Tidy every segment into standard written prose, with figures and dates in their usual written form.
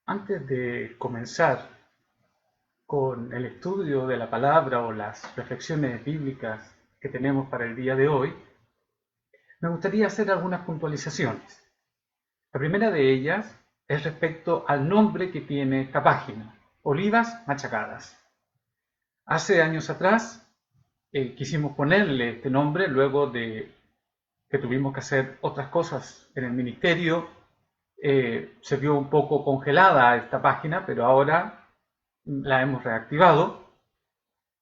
Antes de comenzar con el estudio de la palabra o las reflexiones bíblicas que tenemos para el día de hoy, me gustaría hacer algunas puntualizaciones. La primera de ellas es respecto al nombre que tiene esta página, Olivas Machacadas. Hace años atrás quisimos ponerle este nombre luego de que tuvimos que hacer otras cosas en el ministerio. Se vio un poco congelada esta página, pero ahora la hemos reactivado.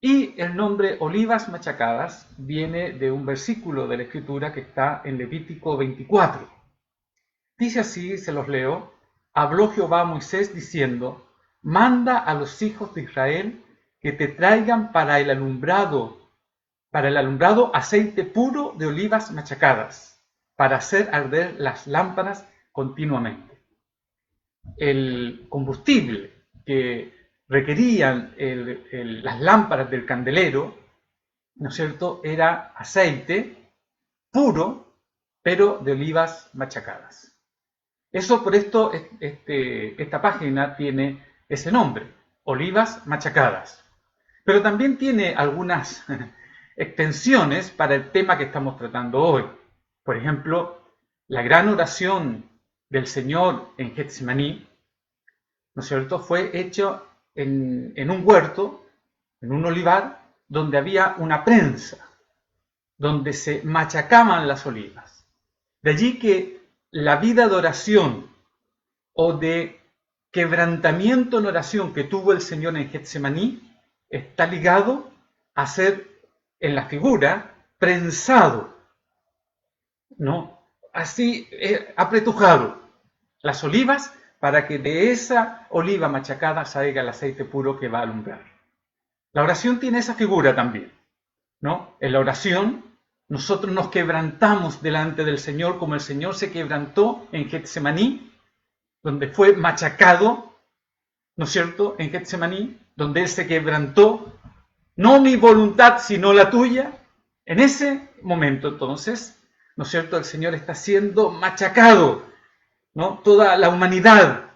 Y el nombre Olivas Machacadas viene de un versículo de la Escritura que está en Levítico 24. Dice así, se los leo: habló Jehová a Moisés diciendo: manda a los hijos de Israel que te traigan para el alumbrado aceite puro de olivas machacadas, para hacer arder las lámparas continuamente. El combustible que requerían las lámparas del candelero, ¿no es cierto?, era aceite puro, pero de olivas machacadas. Por esto esta página tiene ese nombre, Olivas Machacadas. Pero también tiene algunas extensiones para el tema que estamos tratando hoy. Por ejemplo, la gran oración del Señor en Getsemaní, ¿no es cierto?, fue hecho en un huerto, en un olivar, donde había una prensa, donde se machacaban las olivas. De allí que la vida de oración o de quebrantamiento en oración que tuvo el Señor en Getsemaní está ligado a ser, en la figura, prensado, ¿no? Así, apretujado las olivas para que de esa oliva machacada salga el aceite puro que va a alumbrar. La oración tiene esa figura también, ¿no? En la oración nosotros nos quebrantamos delante del Señor como el Señor se quebrantó en Getsemaní, donde fue machacado, ¿no es cierto?, en Getsemaní, donde Él se quebrantó, no mi voluntad sino la tuya. En ese momento entonces, ¿no es cierto?, el Señor está siendo machacado, ¿no?, toda la humanidad,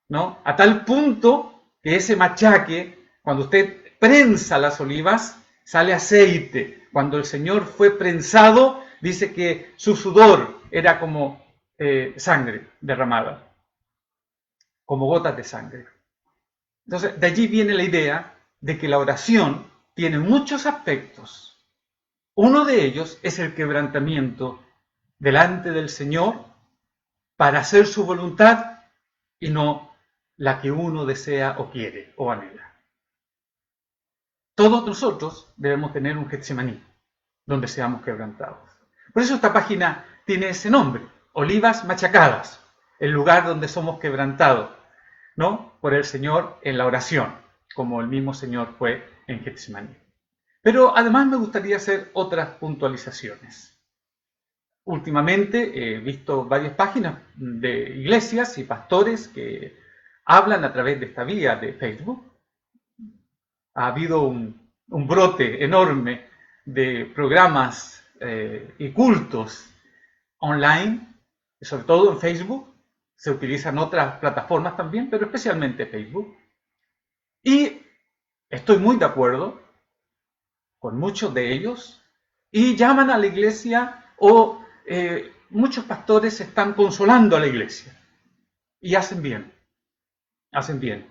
¿no?, a tal punto que ese machaque, cuando usted prensa las olivas, sale aceite. Cuando el Señor fue prensado, dice que su sudor era como sangre derramada, como gotas de sangre. Entonces, de allí viene la idea de que la oración tiene muchos aspectos. Uno de ellos es el quebrantamiento delante del Señor para hacer su voluntad y no la que uno desea o quiere o anhela. Todos nosotros debemos tener un Getsemaní, donde seamos quebrantados. Por eso esta página tiene ese nombre, Olivas Machacadas, el lugar donde somos quebrantados, ¿no?, por el Señor en la oración, como el mismo Señor fue en Getsemaní. Pero además me gustaría hacer otras puntualizaciones. Últimamente he visto varias páginas de iglesias y pastores que hablan a través de esta vía de Facebook. Ha habido un brote enorme de programas y cultos online, sobre todo en Facebook. Se utilizan otras plataformas también, pero especialmente Facebook. Y estoy muy de acuerdo con muchos de ellos y llaman a la iglesia o muchos pastores están consolando a la iglesia y hacen bien, hacen bien.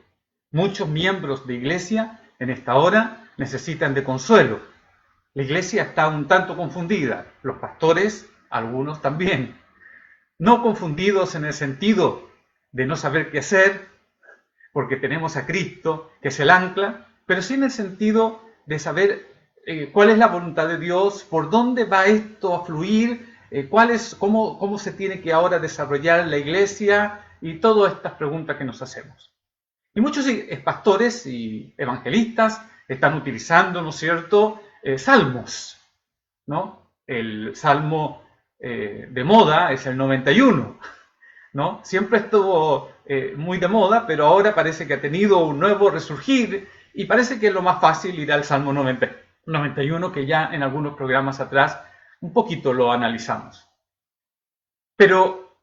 Muchos miembros de iglesia en esta hora necesitan de consuelo. La iglesia está un tanto confundida, los pastores, algunos también. No confundidos en el sentido de no saber qué hacer, porque tenemos a Cristo, que es el ancla, pero sí en el sentido de saber cuál es la voluntad de Dios, por dónde va esto a fluir, cómo se tiene que ahora desarrollar la iglesia y todas estas preguntas que nos hacemos. Y muchos pastores y evangelistas están utilizando, ¿no es cierto?, salmos, ¿no? El salmo de moda es el 91, ¿no? Siempre estuvo muy de moda, pero ahora parece que ha tenido un nuevo resurgir y parece que es lo más fácil ir al Salmo 91, que ya en algunos programas atrás un poquito lo analizamos. Pero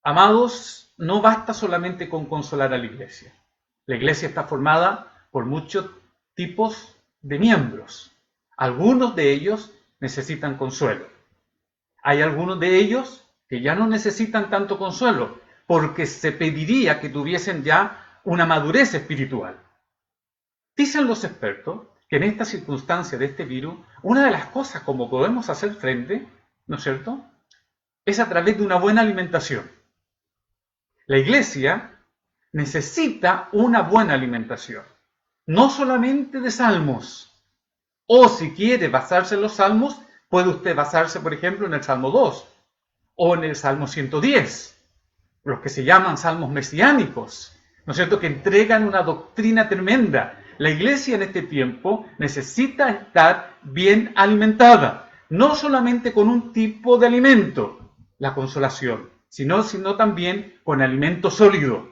Amados, no basta solamente con consolar a la iglesia. La iglesia está formada por muchos tipos de miembros. Algunos de ellos necesitan consuelo. Hay algunos de ellos que ya no necesitan tanto consuelo, porque se pediría que tuviesen ya una madurez espiritual. Dicen los expertos que en esta circunstancia de este virus, una de las cosas como podemos hacer frente, ¿no es cierto?, es a través de una buena alimentación. La iglesia necesita una buena alimentación, no solamente de salmos, o si quiere basarse en los salmos, puede usted basarse, por ejemplo, en el Salmo 2 o en el Salmo 110, los que se llaman salmos mesiánicos, ¿no es cierto?, que entregan una doctrina tremenda. La iglesia en este tiempo necesita estar bien alimentada, no solamente con un tipo de alimento, la consolación, sino también con alimento sólido.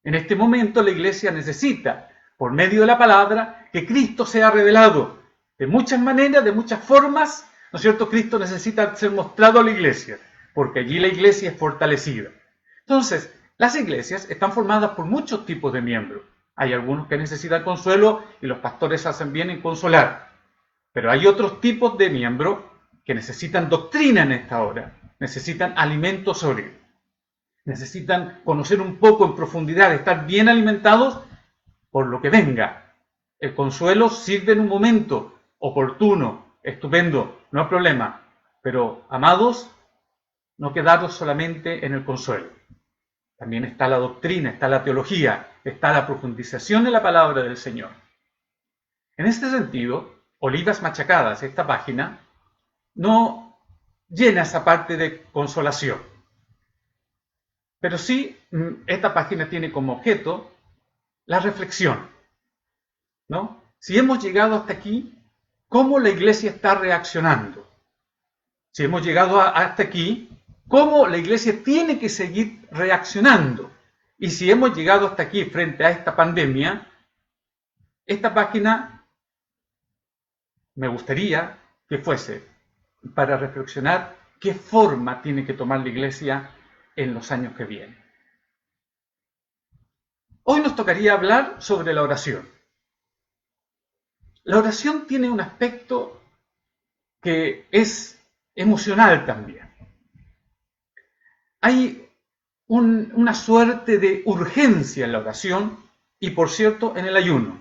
En este momento la iglesia necesita, por medio de la palabra, que Cristo sea revelado. De muchas maneras, de muchas formas, ¿no es cierto?, Cristo necesita ser mostrado a la iglesia, porque allí la iglesia es fortalecida. Entonces, las iglesias están formadas por muchos tipos de miembros. Hay algunos que necesitan consuelo y los pastores hacen bien en consolar. Pero hay otros tipos de miembros que necesitan doctrina en esta hora, necesitan alimento sólido, necesitan conocer un poco en profundidad, estar bien alimentados por lo que venga. El consuelo sirve en un momento oportuno, estupendo, no hay problema. Pero, amados, no quedaros solamente en el consuelo. También está la doctrina, está la teología, está la profundización de la palabra del Señor. En este sentido, Olivas Machacadas, esta página, no llena esa parte de consolación. Pero sí, esta página tiene como objeto la reflexión, ¿no? Si hemos llegado hasta aquí, ¿cómo la iglesia está reaccionando? Si hemos llegado hasta aquí, ¿cómo la iglesia tiene que seguir reaccionando? Y si hemos llegado hasta aquí frente a esta pandemia, esta página me gustaría que fuese para reflexionar qué forma tiene que tomar la iglesia en los años que vienen. Hoy nos tocaría hablar sobre la oración. La oración tiene un aspecto que es emocional también. Hay una suerte de urgencia en la oración y, por cierto, en el ayuno.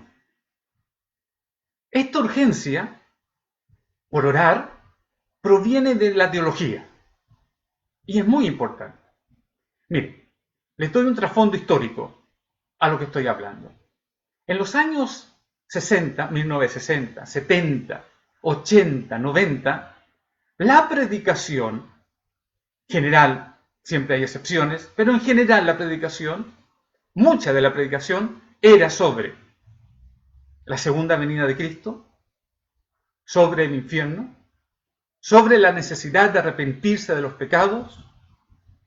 Esta urgencia por orar proviene de la teología y es muy importante. Mire, les doy un trasfondo histórico a lo que estoy hablando. En los años 60, 1960, 70, 80, 90, la predicación general, siempre hay excepciones, pero en general la predicación, mucha de la predicación era sobre la segunda venida de Cristo, sobre el infierno, sobre la necesidad de arrepentirse de los pecados,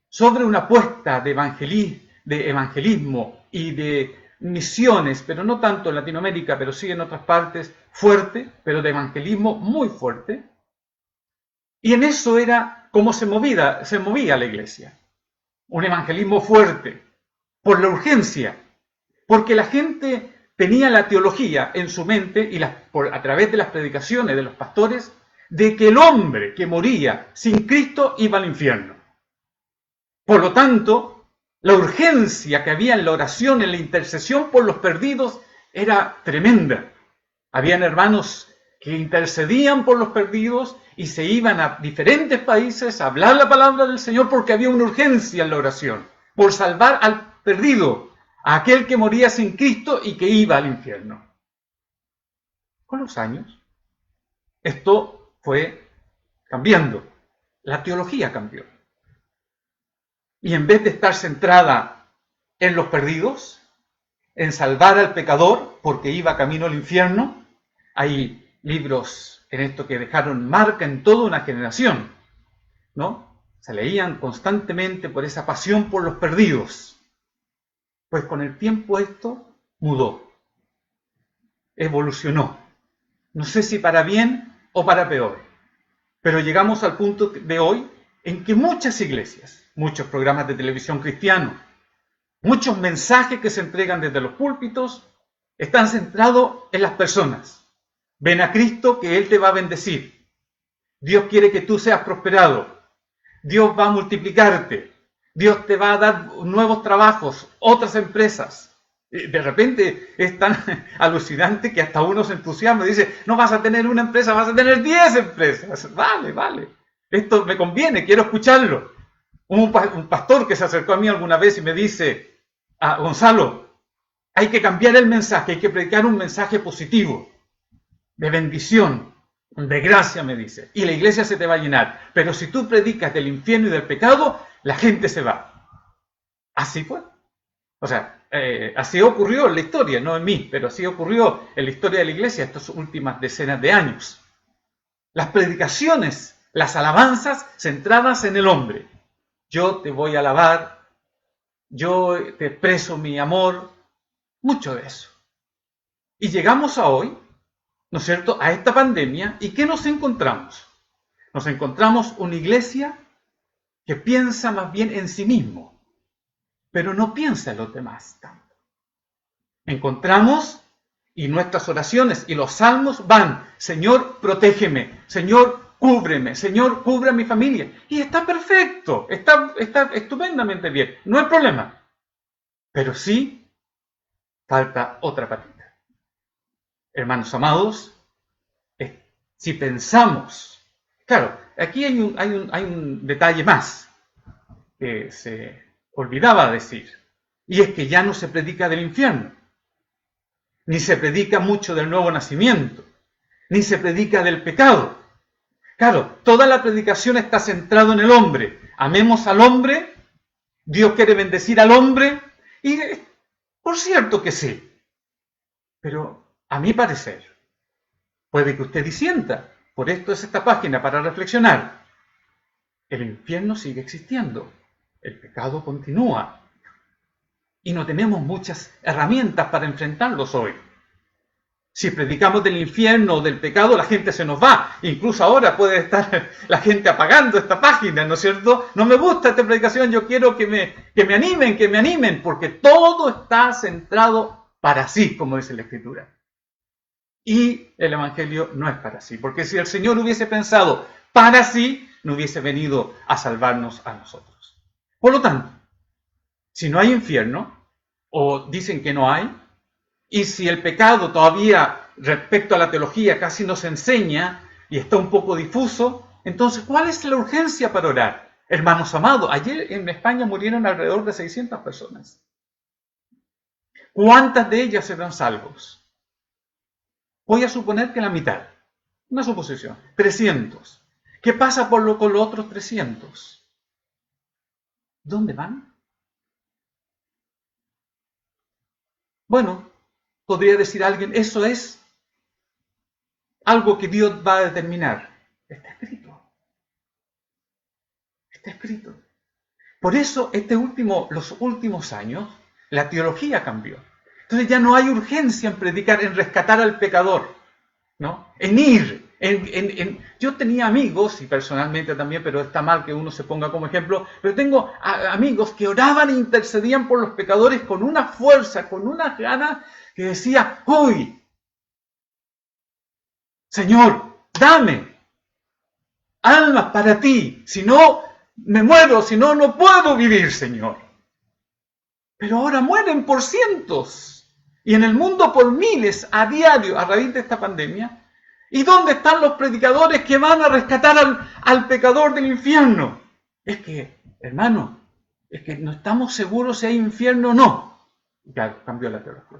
sobre una apuesta de evangelismo y de misiones, pero no tanto en Latinoamérica, pero sí en otras partes, fuerte, pero de evangelismo muy fuerte. Y en eso era como se movía la iglesia. Un evangelismo fuerte, por la urgencia, porque la gente tenía la teología en su mente y a través de las predicaciones de los pastores, de que el hombre que moría sin Cristo iba al infierno. Por lo tanto, la urgencia que había en la oración, en la intercesión por los perdidos, era tremenda. Habían hermanos que intercedían por los perdidos y se iban a diferentes países a hablar la palabra del Señor porque había una urgencia en la oración, por salvar al perdido, a aquel que moría sin Cristo y que iba al infierno. Con los años, esto fue cambiando. La teología cambió. Y en vez de estar centrada en los perdidos, en salvar al pecador porque iba camino al infierno, hay libros en esto que dejaron marca en toda una generación, ¿no? Se leían constantemente por esa pasión por los perdidos. Pues con el tiempo esto mudó, evolucionó. No sé si para bien o para peor, pero llegamos al punto de hoy en que muchas iglesias, muchos programas de televisión cristianos, muchos mensajes que se entregan desde los púlpitos están centrados en las personas. Ven a Cristo que Él te va a bendecir. Dios quiere que tú seas prosperado. Dios va a multiplicarte. Dios te va a dar nuevos trabajos, otras empresas. De repente es tan alucinante que hasta uno se entusiasma y dice, no vas a tener una empresa, vas a tener 10 empresas. Vale. Esto me conviene, quiero escucharlo. Un pastor que se acercó a mí alguna vez y me dice, Gonzalo, hay que cambiar el mensaje, hay que predicar un mensaje positivo, de bendición, de gracia, me dice, y la iglesia se te va a llenar. Pero si tú predicas del infierno y del pecado, la gente se va. Así fue. O sea, así ocurrió en la historia, no en mí, pero así ocurrió en la historia de la iglesia estas últimas decenas de años. Las predicaciones, las alabanzas centradas en el hombre. Yo te voy a alabar, yo te expreso mi amor, mucho de eso. Y llegamos a hoy, ¿no es cierto?, a esta pandemia, ¿y qué nos encontramos? Nos encontramos una iglesia que piensa más bien en sí mismo, pero no piensa en los demás tanto. Encontramos, y nuestras oraciones y los salmos van, Señor, protégeme, Señor, cúbreme, Señor, cubre a mi familia. Y está perfecto, está estupendamente bien, no hay problema. Pero sí, falta otra patita. Hermanos amados, si pensamos, claro, aquí hay un detalle más que se olvidaba decir, y es que ya no se predica del infierno, ni se predica mucho del nuevo nacimiento, ni se predica del pecado. Claro, toda la predicación está centrada en el hombre. Amemos al hombre, Dios quiere bendecir al hombre, y por cierto que sí, pero a mi parecer, puede que usted disienta, por esto es esta página para reflexionar. El infierno sigue existiendo, el pecado continúa, y no tenemos muchas herramientas para enfrentarlos hoy. Si predicamos del infierno o del pecado, la gente se nos va. Incluso ahora puede estar la gente apagando esta página, ¿no es cierto? No me gusta esta predicación, yo quiero que me animen, porque todo está centrado para sí, como dice la Escritura. Y el Evangelio no es para sí, porque si el Señor hubiese pensado para sí, no hubiese venido a salvarnos a nosotros. Por lo tanto, si no hay infierno, o dicen que no hay, y si el pecado todavía respecto a la teología casi no se enseña y está un poco difuso, entonces ¿cuál es la urgencia para orar? Hermanos amados, ayer en España murieron alrededor de 600 personas. ¿Cuántas de ellas serán salvos? Voy a suponer que la mitad. Una suposición. 300. ¿Qué pasa con los otros 300? ¿Dónde van? Bueno, podría decir alguien, eso es algo que Dios va a determinar. Está escrito. Está escrito. Por eso los últimos años, la teología cambió. Entonces ya no hay urgencia en predicar, en rescatar al pecador, ¿no? En ir. Yo tenía amigos, y personalmente también, pero está mal que uno se ponga como ejemplo, pero tengo amigos que oraban e intercedían por los pecadores con una fuerza, con una gana, que decía, ¡uy! Señor, dame almas para ti, si no me muero, si no, no puedo vivir, Señor. Pero ahora mueren por cientos, y en el mundo por miles a diario a raíz de esta pandemia. ¿Y dónde están los predicadores que van a rescatar al pecador del infierno? Es que, hermano, es que no estamos seguros si hay infierno o no. Ya cambió la teología.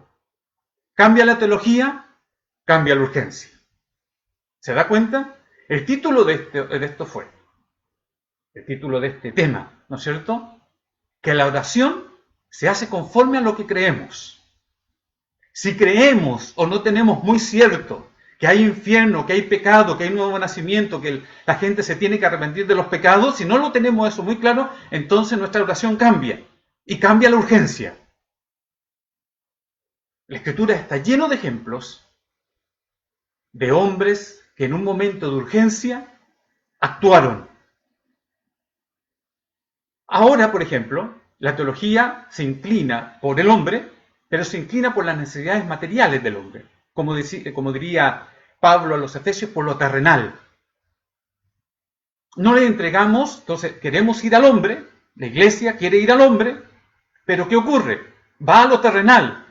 Cambia la teología, cambia la urgencia. ¿Se da cuenta? El título de esto fue, el título de este tema, ¿no es cierto? Que la oración se hace conforme a lo que creemos. Si creemos o no tenemos muy cierto que hay infierno, que hay pecado, que hay nuevo nacimiento, que la gente se tiene que arrepentir de los pecados, si no lo tenemos eso muy claro, entonces nuestra oración cambia. Y cambia la urgencia. La Escritura está lleno de ejemplos de hombres que en un momento de urgencia actuaron. Ahora, por ejemplo, la teología se inclina por el hombre, pero se inclina por las necesidades materiales del hombre. Como diría Pablo a los Efesios, por lo terrenal. No le entregamos, entonces queremos ir al hombre, la iglesia quiere ir al hombre, pero ¿qué ocurre? Va a lo terrenal,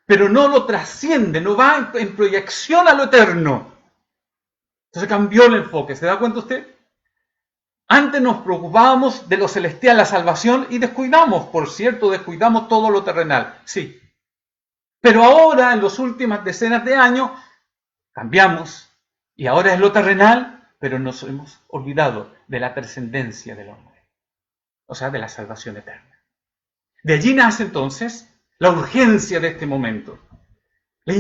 pero no lo trasciende, no va en proyección a lo eterno. Entonces cambió el enfoque, ¿se da cuenta usted? Antes nos preocupábamos de lo celestial, la salvación, y descuidamos, por cierto, descuidamos todo lo terrenal, sí. Pero ahora, en las últimas decenas de años, cambiamos, y ahora es lo terrenal, pero nos hemos olvidado de la trascendencia del hombre, o sea, de la salvación eterna. De allí nace entonces la urgencia de este momento. La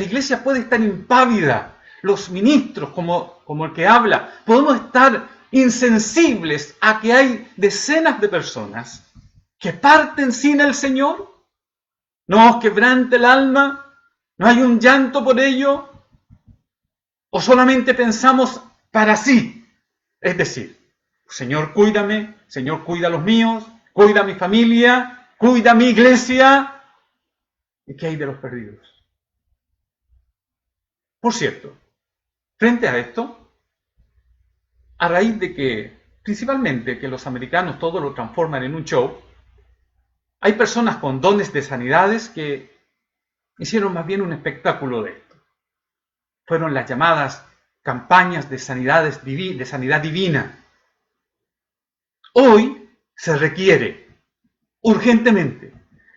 iglesia puede estar impávida, los ministros, como el que habla, podemos estar insensibles a que hay decenas de personas que parten sin el Señor. ¿No os quebrante el alma? ¿No hay un llanto por ello? ¿O solamente pensamos para sí? Es decir, Señor, cuídame, Señor, cuida a los míos, cuida a mi familia, cuida a mi iglesia. ¿Y qué hay de los perdidos? Por cierto, frente a esto, a raíz de que, principalmente, que los americanos todo lo transforman en un show, hay personas con dones de sanidades que hicieron más bien un espectáculo de esto. Fueron las llamadas campañas de sanidad divina. Hoy se requiere urgentemente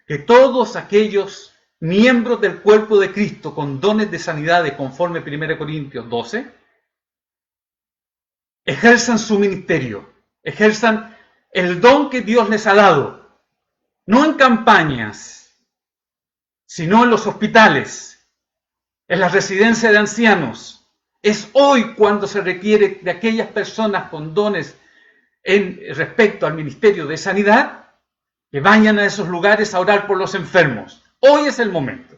que todos aquellos miembros del cuerpo de Cristo con dones de sanidad conforme 1 Corintios 12 ejerzan su ministerio, ejerzan el don que Dios les ha dado, no en campañas, sino en los hospitales, en las residencias de ancianos. Es hoy cuando se requiere de aquellas personas con dones respecto al ministerio de sanidad, que vayan a esos lugares a orar por los enfermos. Hoy es el momento.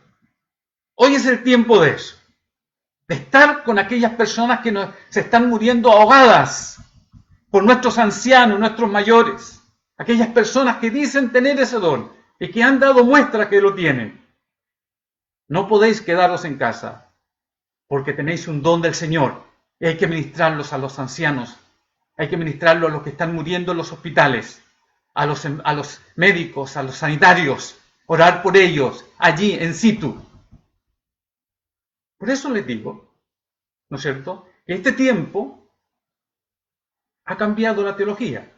Hoy es el tiempo de eso. De estar con aquellas personas que se están muriendo ahogadas por nuestros ancianos, nuestros mayores. Aquellas personas que dicen tener ese don y que han dado muestra que lo tienen. No podéis quedaros en casa porque tenéis un don del Señor y hay que ministrarlos a los ancianos. Hay que ministrarlos a los que están muriendo en los hospitales, a los médicos, a los sanitarios, orar por ellos, allí, en situ. Por eso les digo, ¿no es cierto?, que este tiempo ha cambiado la teología.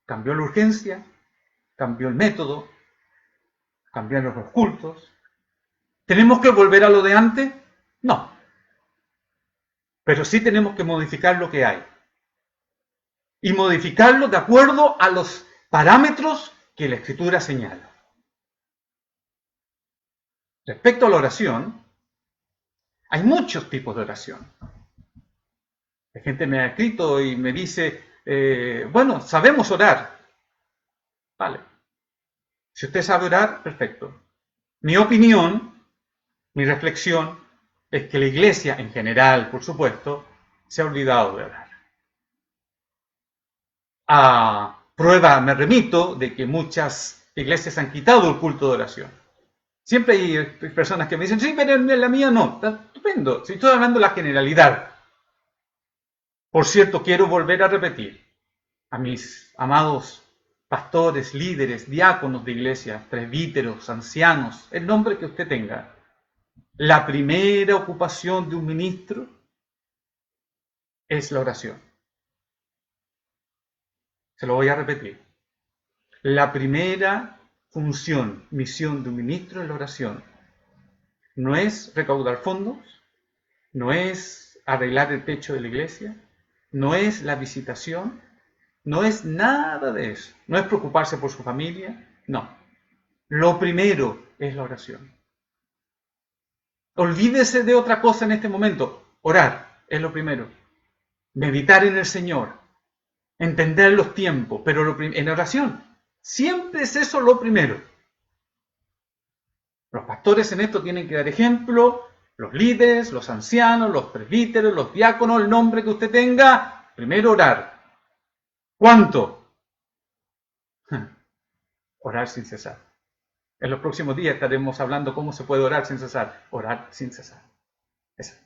Cambió la urgencia, cambió el método, cambiaron los cultos. ¿Tenemos que volver a lo de antes? No. Pero sí tenemos que modificar lo que hay. Y modificarlo de acuerdo a los parámetros que la Escritura señala. Respecto a la oración, hay muchos tipos de oración. La gente me ha escrito y me dice, bueno, sabemos orar. Vale. Si usted sabe orar, perfecto. Mi opinión, mi reflexión, es que la iglesia en general, por supuesto, se ha olvidado de orar. A prueba me remito de que muchas iglesias han quitado el culto de oración. Siempre hay personas que me dicen, sí, pero en la mía no. Está estupendo. Si estoy hablando de la generalidad. Por cierto, quiero volver a repetir a mis amados pastores, líderes, diáconos de iglesia, presbíteros, ancianos, el nombre que usted tenga. La primera ocupación de un ministro es la oración. Se lo voy a repetir. La primera función, misión de un ministro es la oración. No es recaudar fondos, no es arreglar el techo de la iglesia, no es la visitación, no es nada de eso. No es preocuparse por su familia, no. Lo primero es la oración. Olvídese de otra cosa en este momento. Orar es lo primero. Meditar en el Señor. Entender los tiempos, pero en oración. Siempre es eso lo primero. Los pastores en esto tienen que dar ejemplo, los líderes, los ancianos, los presbíteros, los diáconos, el nombre que usted tenga. Primero orar. ¿Cuánto? Orar sin cesar. En los próximos días estaremos hablando cómo se puede orar sin cesar. Orar sin cesar. Eso.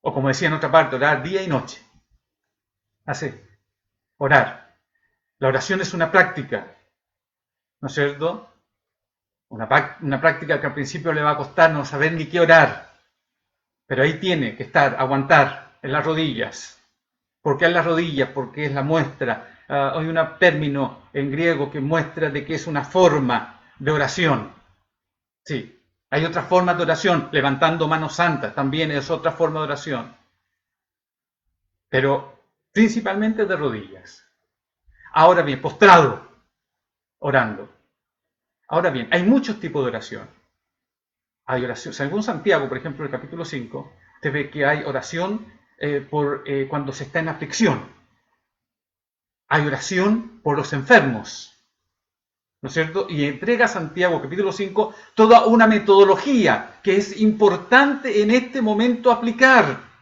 O como decía en otra parte, orar día y noche. Así. Orar. La oración es una práctica, ¿no es cierto? Una práctica que al principio le va a costar no saber ni qué orar. Pero ahí tiene que estar, aguantar en las rodillas. ¿Por qué en las rodillas? Porque es la muestra. Hay un término en griego que muestra de que es una forma de oración. Sí, hay otras formas de oración. Levantando manos santas también es otra forma de oración. Pero principalmente de rodillas. Ahora bien, postrado, orando. Ahora bien, hay muchos tipos de oración. Hay oración, según Santiago, por ejemplo, en el capítulo 5, usted ve que hay oración cuando se está en aflicción. Hay oración por los enfermos, ¿no es cierto? Y entrega a Santiago, capítulo 5, toda una metodología que es importante en este momento aplicar.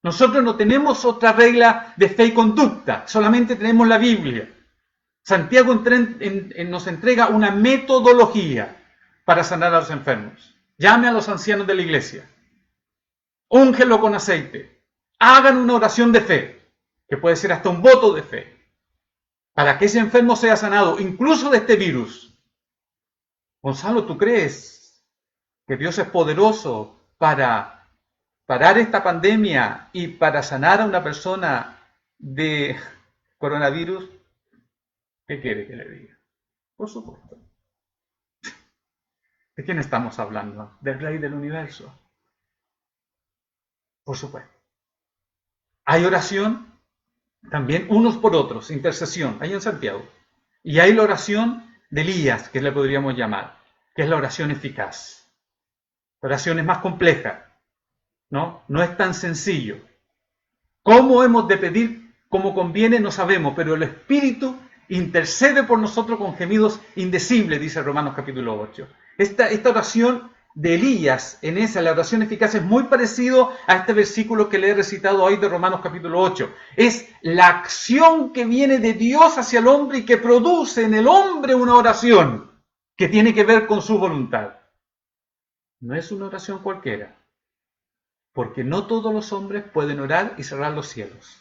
Nosotros no tenemos otra regla de fe y conducta, solamente tenemos la Biblia. Santiago nos entrega una metodología para sanar a los enfermos. Llame a los ancianos de la iglesia. Úngelo con aceite. Hagan una oración de fe, que puede ser hasta un voto de fe, para que ese enfermo sea sanado, incluso de este virus. Gonzalo, ¿tú crees que Dios es poderoso para parar esta pandemia y para sanar a una persona de coronavirus? ¿Qué quiere que le diga? Por supuesto. ¿De quién estamos hablando? Del Rey del Universo. Por supuesto. Hay oración también unos por otros, intercesión, ahí en Santiago. Y hay la oración de Elías, que le podríamos llamar, que es la oración eficaz. La oración es más compleja, ¿no? No es tan sencillo. ¿Cómo hemos de pedir como conviene? No sabemos, pero el Espíritu intercede por nosotros con gemidos indecibles, dice Romanos capítulo 8. Esta oración de Elías, la oración eficaz, es muy parecido a este versículo que le he recitado hoy de Romanos capítulo 8. Es la acción que viene de Dios hacia el hombre y que produce en el hombre una oración que tiene que ver con su voluntad. No es una oración cualquiera, porque no todos los hombres pueden orar y cerrar los cielos.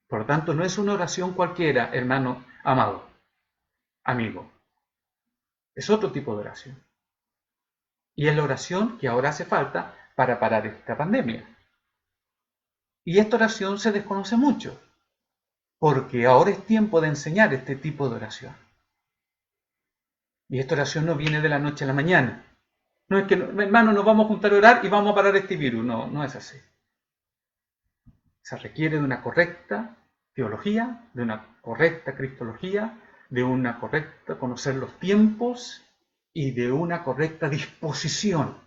Por lo tanto, no es una oración cualquiera, hermano amado, amigo. Es otro tipo de oración. Y es la oración que ahora hace falta para parar esta pandemia. Y esta oración se desconoce mucho, porque ahora es tiempo de enseñar este tipo de oración. Y esta oración no viene de la noche a la mañana. No es que, hermano, nos vamos a juntar a orar y vamos a parar este virus. No, no es así. Se requiere de una correcta teología, de una correcta cristología, de una correcta conocer los tiempos y de una correcta disposición,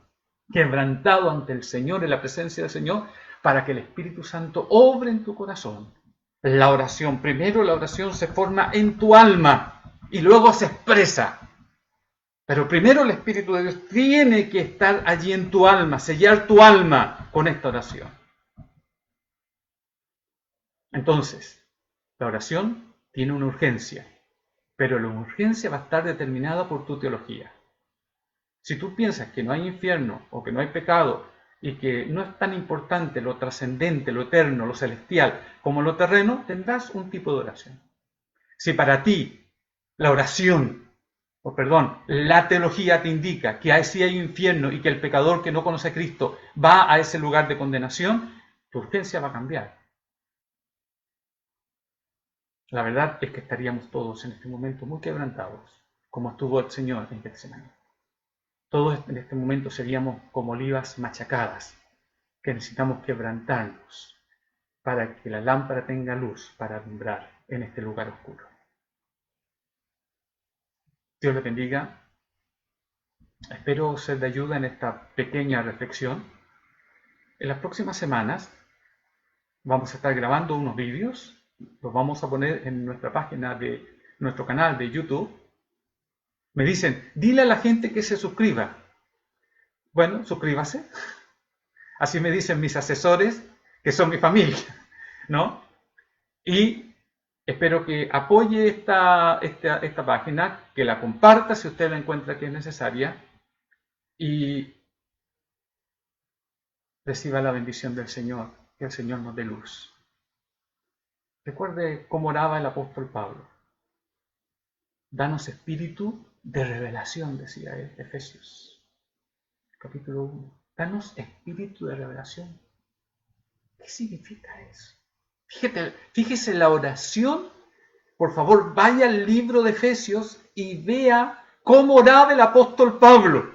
quebrantado ante el Señor, en la presencia del Señor, para que el Espíritu Santo obre en tu corazón. La oración, primero la oración se forma en tu alma y luego se expresa. Pero primero el Espíritu de Dios tiene que estar allí en tu alma, sellar tu alma con esta oración. Entonces, la oración tiene una urgencia, pero la urgencia va a estar determinada por tu teología. Si tú piensas que no hay infierno o que no hay pecado y que no es tan importante lo trascendente, lo eterno, lo celestial como lo terreno, tendrás un tipo de oración. Si para ti la oración, la teología te indica que sí hay infierno y que el pecador que no conoce a Cristo va a ese lugar de condenación, tu urgencia va a cambiar. La verdad es que estaríamos todos en este momento muy quebrantados, como estuvo el Señor en Getsemaní. Todos en este momento seríamos como olivas machacadas, que necesitamos quebrantarnos para que la lámpara tenga luz para alumbrar en este lugar oscuro. Dios le bendiga. Espero ser de ayuda en esta pequeña reflexión. En las próximas semanas vamos a estar grabando unos vídeos. Los vamos a poner en nuestra página de nuestro canal de YouTube. Me dicen, dile a la gente que se suscriba. Bueno, suscríbase. Así me dicen mis asesores, que son mi familia, ¿no? Y Espero que apoye esta página, que la comparta si usted la encuentra que es necesaria y reciba la bendición del Señor, que el Señor nos dé luz. Recuerde cómo oraba el apóstol Pablo. Danos espíritu de revelación, decía él, Efesios, capítulo 1. Danos espíritu de revelación. ¿Qué significa eso? Fíjese la oración. Por favor, vaya al libro de Efesios y vea cómo oraba el apóstol Pablo,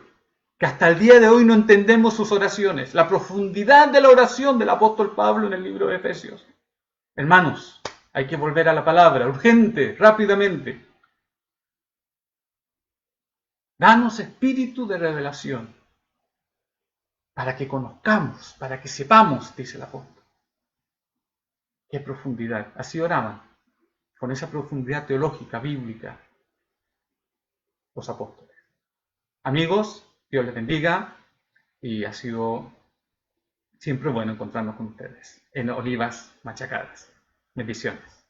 que hasta el día de hoy no entendemos sus oraciones. La profundidad de la oración del apóstol Pablo en el libro de Efesios. Hermanos, hay que volver a la palabra, urgente, rápidamente. Danos espíritu de revelación, para que conozcamos, para que sepamos, dice el apóstol. Qué profundidad. Así oraban, con esa profundidad teológica, bíblica, los apóstoles. Amigos, Dios les bendiga y ha sido siempre bueno encontrarnos con ustedes en Olivas Machacadas. Bendiciones.